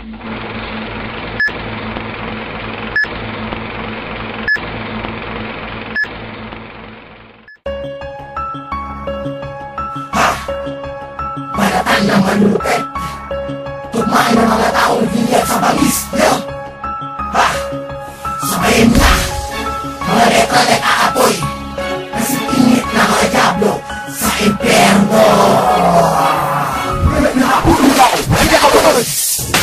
Balatan ng manulupit, tugmaan ng mga taong nagingiyat sa bangis. Sabayin na, mga letra at aapoy, kasi tingit na mga diablo sa impyerno.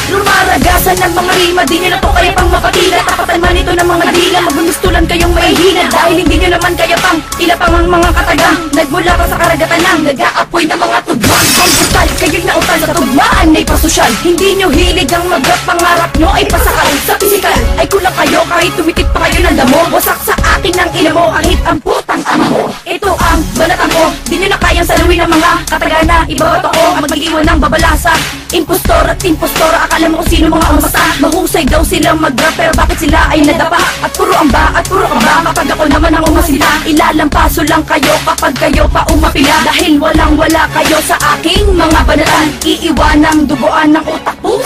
Lumaragasan ng mga rima, di nyo na po kaya pang mapatila. Tapatan man ito ng mga dila, magmumustulan kayong mahihina. Dahil hindi nyo naman kaya pang ilapang ang mga katagang. Nagmula pa sa karagatan ng nag-aapoy ng mga tugmang. Ang brutal, kayo'y nautal sa tugmaan ay pasosyal. Hindi nyo hilig ang mag-rap, pangarap nyo ay pasakal. Sa pisikal, ay kulang kayo kahit tumitik pa kayo ng damo. Wasak sa akin ng ina mo, kahit ang putang ama mo. Ito ang balatan ko, di nyo na kayang saluin ng mga katagana. Ibabato ko, mag-iwan ng babalasa. Impostor at impostora, akala mo kung sino mga umasa. Mahusay daw silang mag-rap, pero bakit sila ay nadapa? At puro amba, at puro kaba, kapag ako naman ang umasila. Ilalampaso lang kayo kapag kayo pa umapila. Dahil walang-wala kayo sa aking mga banatan. Iiwanang duguan ng utak po.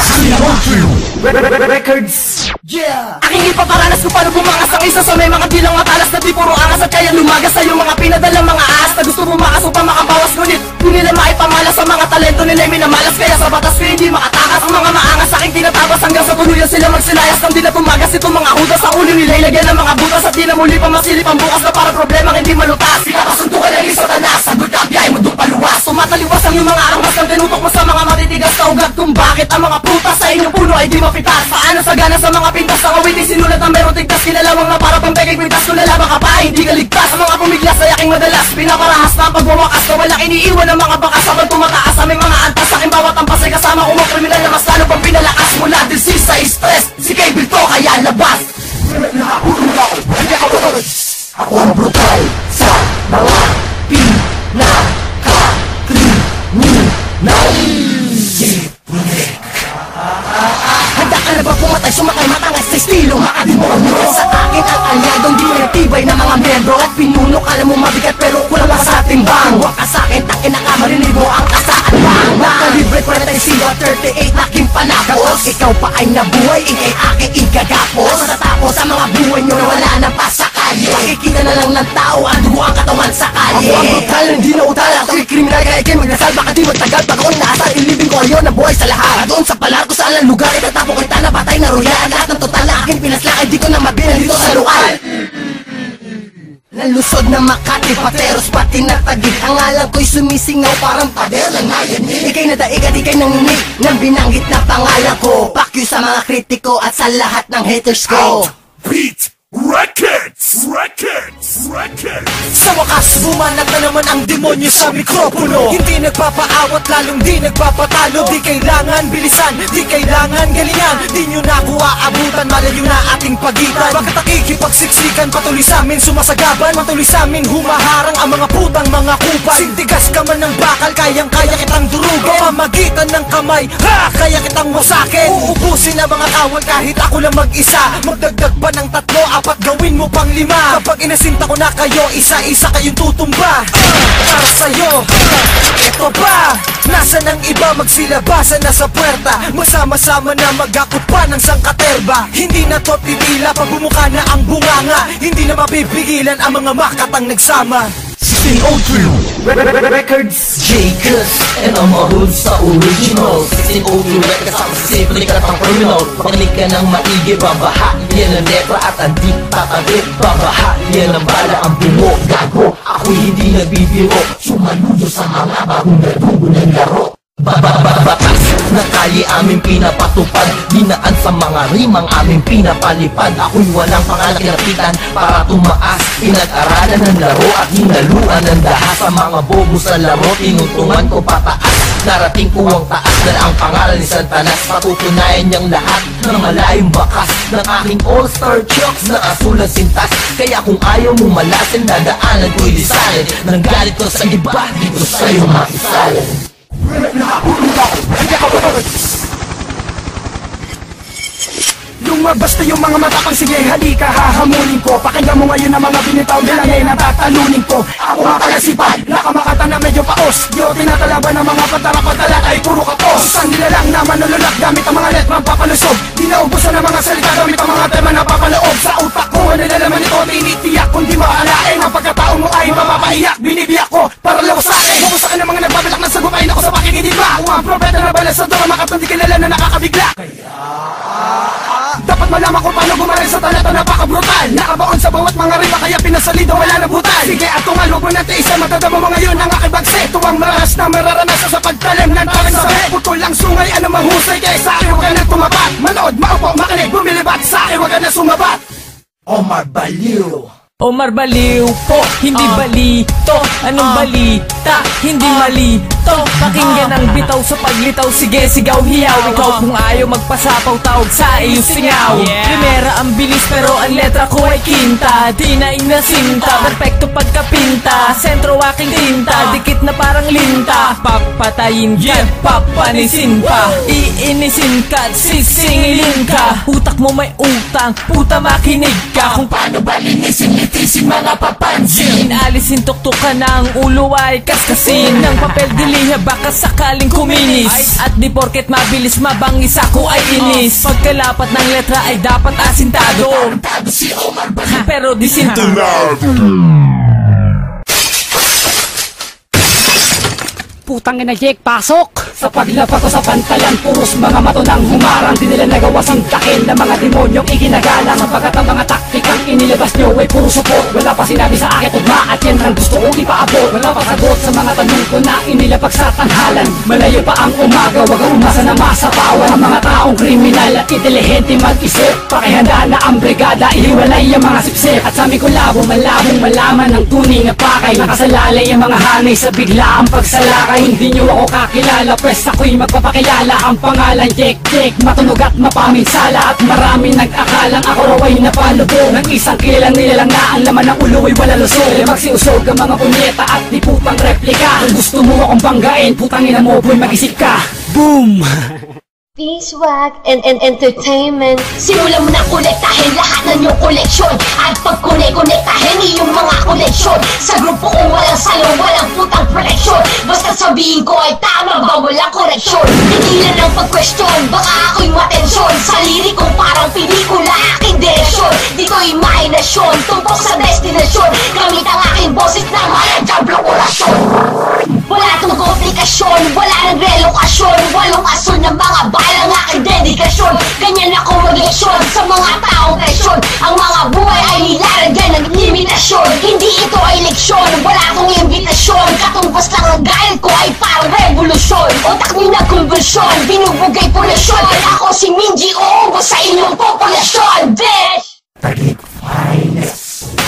Records! Yeah! Aking ipaparanas kung paano bumangas ang isa sa may mga bilang matalas na di puro angas at kaya lumagas sa'yo mga pinadalang mga aas na gusto mo makasupa makabawas ngunit di nila maipamalas sa mga talento nila ay minamalas kaya sa batas ko hindi makatakas ang mga maangas aking tinatabas hanggang sa tuluyan sila magsilayas nang di na tumagas itong mga hudas sa ulo nila ilagyan ng mga butas at di na muli pa masilip ang bukas na para problemang hindi malutas. Pinakasuntukan ng Satanas, ang gudabya ay mundong paluwas. Tumataliwas ang iyong mga angas ng tinutok mo sa mga matitigas na ugat kung bakit ang mga prutas sa inyong puno ay di mapitas. Paano sa gana sa mga pintas ng awitin sinulat ang merong tigtas kinalawang na para pang pekeng pintas kung lalaban ka pa ay hindi ka ligtas. Ang mga pumiglas ay aking madalas pinaparahas na ang pagwawakas na walang iniiwan ng mga bakas habang tumataas sa aming mga antas sa aking bawat ampas ay kasama ko mga kriminal na mas lalo pang pinalakas mula disease sa stress si Kay Bilto kaya labas. Ako ang brutal sa mga pinaka-kriminal. Handa ka na ba pumatay sumakay matangas sa estilo makademonyo? Sa akin ang alyadong di tibay na mga membro at pinuno ka na mo mabigat pero kulang ka sa ating bang. Huwag ka sa akin takin na kamarinig mo ang kasaan bang. Nakalibre 45 38 laking panapos. Ikaw pa ay nabuhay ikay aking igagapos. Matatapos ang mga buhay nyo na wala na pa sa kalye. Pakikita na lang ng tao ang dugo ang katawan sa kalye. Ako ang brutal hindi na utal at ako'y kriminal kaya ikay magdasal baka di magtagal pag ako'y naasal ilibing ko ayon na buhay sa lahat. Doon sa palar ko sa alang lugar itatapok kita na batay na royal. Lahat ng total na aking pinasla ay di ko na mabilang dito sa lugar. Nalusod na Makati, pateros pati na tagig. Ang alam ko'y sumisingaw parang pader ng nayanig. Ikay nadaig at ikay nanginig nang binanggit na pangalan ko. Fuck you sa mga kritiko at sa lahat ng haters ko. Beat Records! Records! Records! Sa wakas, bumanat na naman ang demonyo sa mikropono. Hindi nagpapaawat, lalong di nagpapatalo. Di kailangan bilisan, di kailangan galingan. Di nyo na kuha abutan, malayo na ating pagitan. Bakit nakikipagsiksikan, patuloy sa amin sumasagaban. Patuloy sa amin humaharang ang mga putang mga kupal. Sintigas ka man ng bakal, kayang-kaya kitang durugin. Pamamagitan ng kamay, ha! Kaya kitang wasakin. Uubusin ang mga kawal kahit ako lang mag-isa. Magdagdag pa ng 3, 4, gawin mo pang 5. Kapag inasinta ko na kayo, isa-isa kayong tutumba. Para sa'yo, eto ba? Nasaan ang iba magsilabasan na sa puwerta? Masama-sama na mag-akot pa ng sangkaterba. Hindi na to titila pag bumuka na ang bunganga. Hindi na mapipigilan ang mga makatang nagsama. 1603 Records Jacobs and ang mga hoods sa original 1602 records ang simple ka pang criminal. Makinig ka ng maigi, babaha yan ang letra at ang di tatabi. Babaha yan ang bala ang bungo. Gago, ako'y hindi nagbibiro. Sumaludo sa mga bagong nadugo ng laro. Batas na kali aming pinapatupad. Dinaan sa mga rimang aming pinapalipad. Ako'y walang pangalang kinapitan para tumaas. Pinag-aralan ng laro at hinaluan ng dahas. Sa mga bobo sa laro, tinuntungan ko pataas. Narating ko ang taas na ang pangalan ni Santanas. Patutunayan niyang lahat ng malayong bakas ng aking all-star chokes na asulang sintas. Kaya kung ayaw mo malasin, nadaanan ko'y lisanin. Nang galit ko sa iba, dito sa'yo makisalan. Lumabas na yung mga mata pang sige halika hahamulin ko. Pakinggan mo ngayon ang mga binitaw nila ngayon natatalunin ko. Ako nga pala si Pad, nakamakata na medyo paos. Di o tinatalaban ng mga patala-patala ay puro kapos. Isang nila lang na manululak gamit ang mga letrang napapalusog. Di naubusan ng mga salita, gamit ang mga tema na papaloob. Sa utak ko, ano na naman ito, tinitiyak kung di maalain. Ang pagkatao mo ay mapapaiyak, binibiyak ko para lawas sa akin. Kung saan ang mga nagbabalak na sagupain ako sa pakikinig ba? Kung ang propeta na balasador, makatang di kilala na nakakabigla. Dapat malaman ko paano gumarin sa talata napaka-brutal. Nakabaon sa bawat mga riba kaya pinasalido wala na butal. Sige at tungal, huwag mo natin isa, matadama mo ngayon ang aking bagse. Tuwang maras na mararanasan sa pagtalim ng taring sabi. Putol lang sungay, ano mahusay kaya sa akin huwag ka na tumapat. Manood, maupo, makinig, bumilibat sa akin huwag ka na sumabat. Omar Baliw. Omar Baliw po, hindi balito. Anong balita? Hindi malito. Pakinggan ang bitaw sa paglitaw. Sige, sigaw, hiyaw. Ikaw kung ayaw magpasapaw, tawag sa iyong singaw. Primera ang bilis pero ang letra ko ay kinta. Dinaing na sinta, perfecto pagkapinta. Sentro aking tinta, dikit na parang linta. Papatayin ka, papanisin pa. Iinisin ka, sisingilin ka. Utak mo may utang, puta makinig ka. Kung Paano ba linisin, nitisin mga papansin? alisin tuktok ka ng ulo ay kaskasin ng papel diliha baka sakaling kuminis. At di porket mabilis mabangis ako ay inis. Pagkalapat ng letra ay dapat asintado, Tado si Omar Baliw. pero disintonado. Putang ina, Jake, pasok! Sa paglapa ko sa pantalan, puros mga mato nang humarang. Di nila nagawa sintakin na mga demonyong iginagalang. Sapagkat ang mga taktikang inilabas nyo ay puro support. Wala pa sinabi sa akin tugma at yan ang gusto kong ipaabot. Wala pa sagot sa mga tanong ko na inilapag sa tanghalan. Malayo pa ang umaga, wag ang umasa na masapawan. Ang mga taong kriminal at intelihente mag-isip. Pakihanda na ang brigada, ihiwalay ang mga sipsip. At sa aming kulabo, malabong malaman ng tunay na pakay. Nakasalalay ang mga hanay sa bigla ang pagsalakay. Hindi nyo ako kakilala, pwes ako'y magpapakilala. Ang pangalan Jek, matunog at mapaminsala. At marami nag-akalang ako raw ay napalubog ng isang kilalang nilalang na ang laman ng ulo ay wala lusog. Magsiusog ang mga punyeta at di putang replika. Kung gusto mo akong banggain, putang ina mo boy, mag-isip ka. Boom! Beeswag and entertainment. Simulan mo na kolektahin lahat ng iyong koleksyon. At pag konektahin iyong mga koleksyon. Sa grupo ko walang salo, walang putang proteksyon. Basta sabihin ko ay tama ba, walang koreksyon. Hindi lang ang pag-question, baka ako'y matensyon. Sa liriko parang pelikula, aking direksyon. Dito'y imahinasyon, tumpok sa destinasyon. Gamit ang aking boses na maladyablo orasyon. Wala tong komplikasyon, wala nang relokasyon. Walong ason ng mga balang aking dedikasyon. Ganyan ako mag-leksyon sa mga taong presyon. Ang mga buhay ay nilalagyan ng limitasyon. Hindi ito ay leksyon, wala akong imbitasyon. Katumbas lang ang galit ko ay parang revolusyon. Utak ni nagkonvulsyon, binubugay polusyon. Ako si Minji, uubos sa inyong populasyon, bitch! Tagit Finest.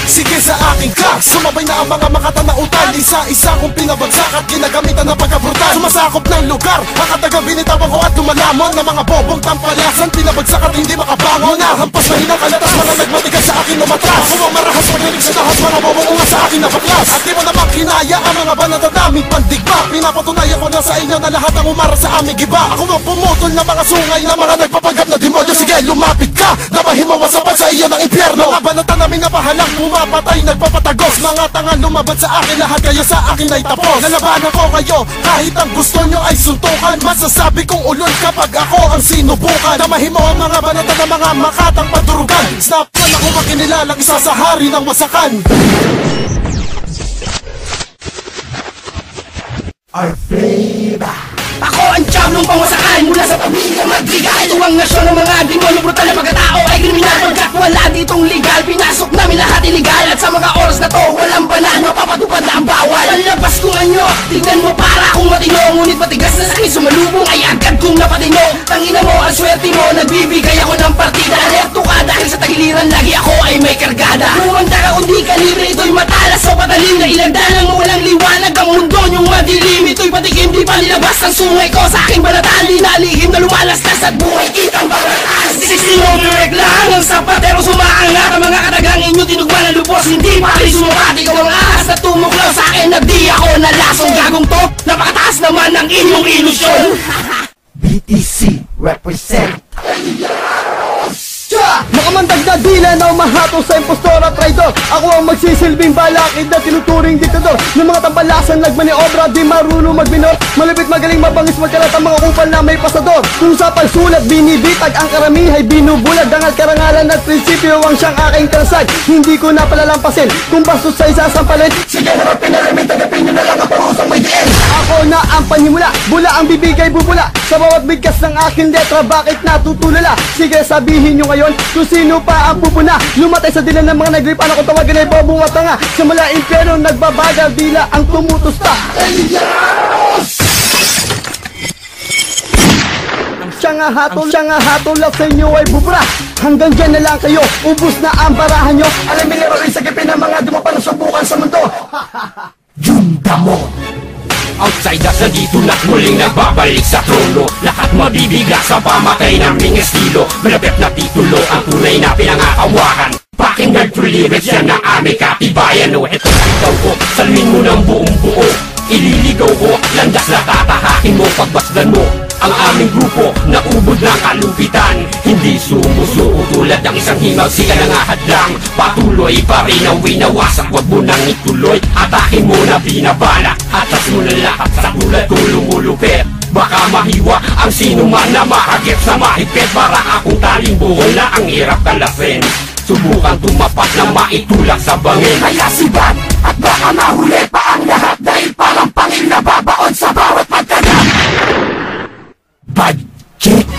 Sige sa aking class, sumabay na ang mga makatanautan. Isa-isa kong pinabagsak at ginagamitan ng pagkabrutal. Sumasakop ng lugar, makataga binitawan ko at lumalamon ng mga bobong tampalasan. Pinabagsak at hindi makabangon. Nahampas na hinang kalatas, mga nagmatigas sa akin umatras. Kung ang marahas, maglilig sa lahas, mga bobong unga sa akin napaklas. At di mo naman kinaya ang mga banatadaming pandigma. Pinapatunayan ko na sa inyo na lahat ang umara sa aming giba. Ako ang pumutol na mga sungay na mga nagpapanggap na demonyo. Sige, lumapit ka, na mahimawasapan sa iyo ng impyerno. Mga banata namin napahalang, pumapatay, nagpapatagos. Mga tangan lumabad sa akin, lahat kayo sa akin ay tapos. Nalabanan ko kayo, kahit ang gusto nyo ay suntukan. Masasabi kong ulol kapag ako ang sinubukan. Na mahimaw ang mga banata ng mga makatang padurugan. Snap man ako makinilalang isa sa hari ng wasakan. Our flavor. Ako ang Diablong pangwasakan mula sa pamilya Madrigal. Ito ang nasyon ng mga demonyo, brutal na pagkatao ay kriminal. Pagkat wala ditong legal, pinasok namin lahat illegal. At sa mga oras na to, walang banal, mapapatupad na ang bawal. Palabas kong anyo, tignan mo para akong matino. Ngunit matigas na sakit sumalubong ay agad kong napatino. Tangina mo, ang swerte mo, nagbibigay ako ng partida. Alerto ka dahil sa tagiliran, lagi ako ay may kargada. Lumanda ka kundi kalibre, ito'y matalas o patalim. Na ilandanan mo walang liwanag ang mundo niyong madilim. Ito'y patikim, di pa nilabas ang sungay ko sa aking balatan. Di nalihim na lumalastas at buhay kitang balatan. Sisino direct lang ang sapatero sumaangat. Ang mga katagang inyo tinugma na lupos, hindi pa rin sumabat. Ikaw ang ahas na tumuklaw sa akin, nagdi ako na lasong gagong to. Napakataas naman ang inyong ilusyon. BTC represent. Makamandag na dila na umahatong sa impostor at traidor. diktator. Ako ang magsisilbing balakid na tinuturing diktador ng mga tambalasan nagmaniobra, di marunong magbinor. Malupit, magaling, mabangis, magkalat ang mga kupal na may pasador. Kung sa pagsulat binibitag ang karamihay binubulag, dangal karangalan at prinsipyo ang siyang aking karasag. Hindi ko na palalampasin kung bastos sa isasampalin. Sige naman pinalamin, tagapin nyo na lang ang pangusang may diin. Ako na ang panimula, bula ang bibigay bubula. Sa bawat bigkas ng aking letra, bakit natutulala? Sige, sabihin nyo ngayon kung sino pa ang pupuna. Lumatay sa dilan ng mga nagripan, ako tawagan ay bobo at tanga. Sa mula impyerno nagbabagal, dila ang tumutusta. Siya nga hatol lang sa inyo ay bubra. Hanggang dyan na lang kayo, ubus na ang barahan nyo. Alamin niyo rin sa gipin ng mga dumapan na subukan sa mundo. Yung damo. Outsiders na dito na't muling nagbabalik sa trono. Lahat mabibiga sa pamatay ng mga estilo. Malapit na titulo ang tunay na pinangakawakan. Pakinggan true lyrics yan na aming katibayan. O eto na ikaw ko, salmin mo ng buong buo. Ililigaw ko, landas na tatahakin mo. Pagbasdan mo ang aming grupo na ubod ng kalupitan. Hindi sumusuko tulad ng isang himaw, sika na nga hadlang. Patuloy pa rin ang winawasak, wag mo nang ituloy. Atakin mo na binabala, atas mo na lahat sa tulad kung lumulupit. Baka mahiwa ang sino man na mahagip sa mahigpit. Para akong taling buhol na ang hirap kalasin. Subukan tumapat na maitulak sa bangin. Kaya sibat at baka mahuli pa ang lahat, dahil parang pangil na babaon sa bawat pagkagat. Budget.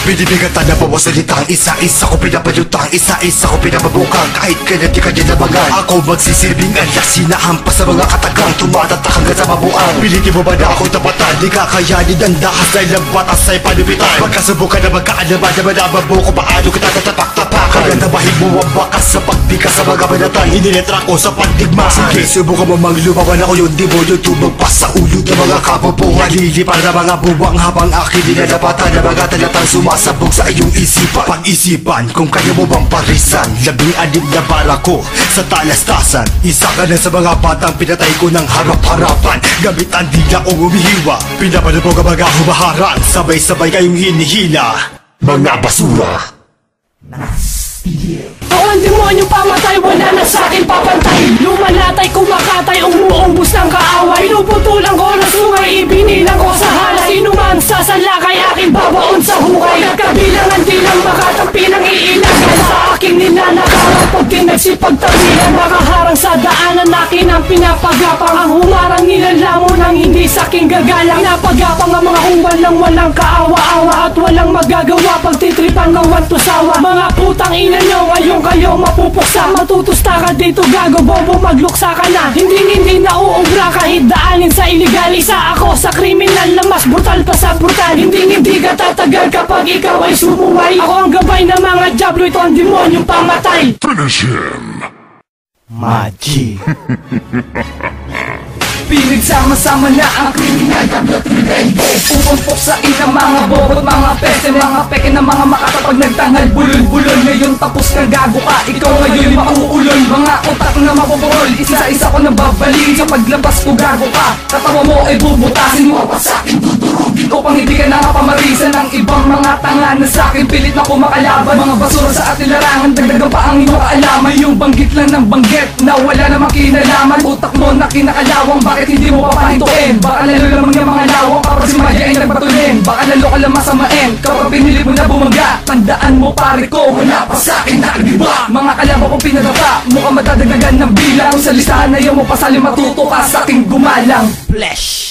Binibigatan na pawasalitang isa-isa ko pinapalutang, isa-isa ko pinapabukang. Kahit kailan di ka dinabangan, ako magsisilbing alyasin na hampas sa mga katagang tumatatak hanggang sa mabuang. Pilitin mo ba na ako'y tapatan? Di kakayanin ang dahas dahil ang batas ay panupitan. Magkasubukan na magkaalaman na manababo ko paano kita tatapak-tapakan. Kagandabahin mo ang bakas sa pagbikas sa mga banatan. Iniletra ko sa pandigma. Sige, subukan mo mang lumawan ako yung demonyo, tumagpas sa ulo ng mga kapopungan. Lilipar na mga buwang habang akin nilalapatan na mga talatang sumasabog sa iyong isipan. Pag-isipan kung kaya mo bang parisan 16 na bala ko sa talastasan. Isa ka na sa mga batang pinatay ko ng harap-harapan. Gamit ang dila kong umihiwa, pinapanood mo ka mga humaharang. Sabay-sabay kayong hinihila, mga basura. Ako ang demonyong pamatay, wala na sa'kin papantay. Lumalatay, kumakatay, umuumbos ng kaaway. Pinuputulan ko na sungay, ibinilang ko sa halay. Sino man sasalakay, aking babaon sa hukay. Nagkabilangan di lang makatampi ng iilangan. Sa aking ninanakaran, pag tinagsipagtabihan. Makaharang sa daanan, akin ang pinapagapang. Ang humarang nilalamo ng hindi sa'king gagalang. Pinapagapang ang mga humbal ng walang kaawa-awa. At walang magagawa, pagtitripan ng wantusawa. Mga putang ina nyo, ngayon kayo mapupuksa. Matutusta ka dito, gago, bobo, magluksa ka na. Hindi nauubra kahit daanin sa iligal. Isa ako sa kriminal na mas brutal pa sa brutal. Hindi ka tatagal kapag ikaw ay sumuway. Ako ang gabay ng mga diablo, ito ang demonyong pamatay. Finish him! Magic. Pinagsama-sama na ang kriminal Diablo Tridente. Pupumpok sa inang mga bobot, mga peste, mga peke na mga makatapag nagtangal bulol-bulol. Ngayon tapos kang gago ka, ikaw ngayon mauulol. Mga utak na mapupurol, isa-isa ko nang babalik. Sa paglampas ko gago ka, katawa mo ay bubutasin mo. Sa akin dudurugin ko pang hindi ka nakapamarisan ng ibang mga tanga na sa'kin pilit na kumakalaban. Mga basura sa ating larangan, dagdagan pa ang iyong kaalaman. Yung banggit lang ng banggit na wala namang kinalaman. Utak mo na kinakalawang, bakit hindi mo papahintuin? Baka lalo lamang yung mga lawang kapag si Maya ay nagpatulin. Baka lalo ka lang masamain kapag pinili mo na bumaga. Tandaan mo pare ko, wala pa sa'kin na iba. Mga kalaban kong pinadapa, mukhang madadagdagan ng bilang. Sa listahan na yung mo pasali, matuto ka sa'king gumalang. Flesh!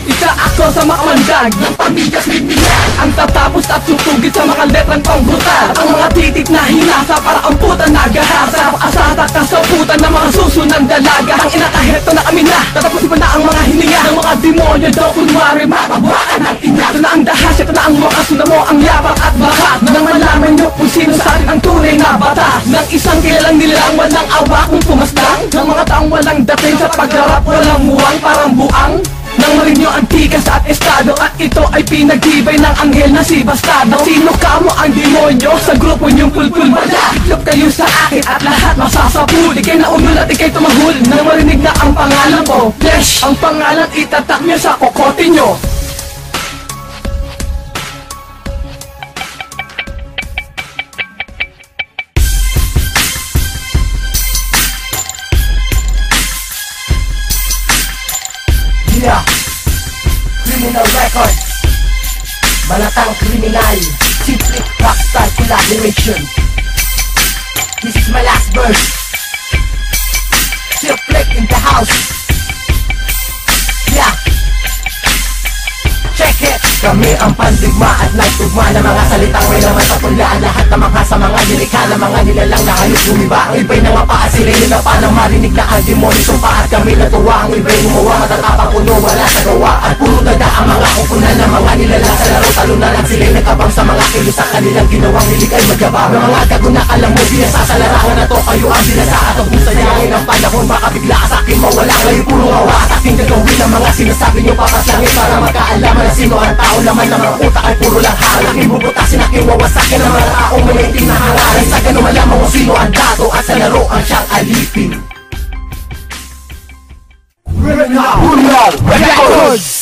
Isa ako sa makamandag ng pamigas bigbigan. Ang tatapos at tutugit sa mga letrang pang-brutal. At ang mga titik na hinasa para ang puta nagahasa. Asata ka sa puta ng mga susunang dalaga. Ang inakaheto na kami na, tatapusin pa na ang mga hininga ng mga demonyo daw kunwari mapabuhaan ng ina. Ito na ang dahas, ito na ang wakas, na mo ang yapak at bakat. Nang malaman nyo kung sino sa atin ang tunay na bata. Ng isang kilalang nilang walang awa kung pumaslang. Ng mga taong walang dating sa pagharap, walang muwang parang buang. Nang marin nyo ang tikas at estado. At ito ay pinagtibay ng anghel na si Bastardo. Sino ka mo ang demonyo sa grupo nyong pulpul? Wala, itlog kayo sa akin at lahat masasapul. Ikay naunol at ikay tumahul nang marinig na ang pangalan ko. Flesh, ang pangalan itatak nyo sa kokote nyo. batang kriminal. Simple rockstar collaboration. This is my last verse. Silk in the house. Yeah. Check it! Kami ang pandigma at nagtugma ng mga salitang may laman sa pulaan. Lahat na mga sa mga delikha na mga nilalang na hayop lumiba. Ang iba'y nangapa at sila'y nilapa nang marinig na ang demonyo sumpa. At kami natuwa, ang iba'y gumawa, matatapang puno, wala sa gawa. At puro dada ang mga kupunan ng mga nilalang sa laro. Talunan at sila'y nagkabang sa mga kilos sa kanilang ginawang hilig ay magyabang. Ng mga gaguna alam mo, binasa sa larangan na to. Kayo ang binasa at ang kung sayangin ang panahon. Baka bigla sa akin mawala. Ngayon puro ngawa at aking gagawin ang mga sinasabi nyo papaslangin. Para magkaalaman na sino ang tao. Laman ng mga utak ay puro lang halak. Aking bubutasin, aking wawasakin ang mga taong may itim na hangarin. Sa ganun malaman kung sino ang dato at sa laro ang siyang alipin. Records!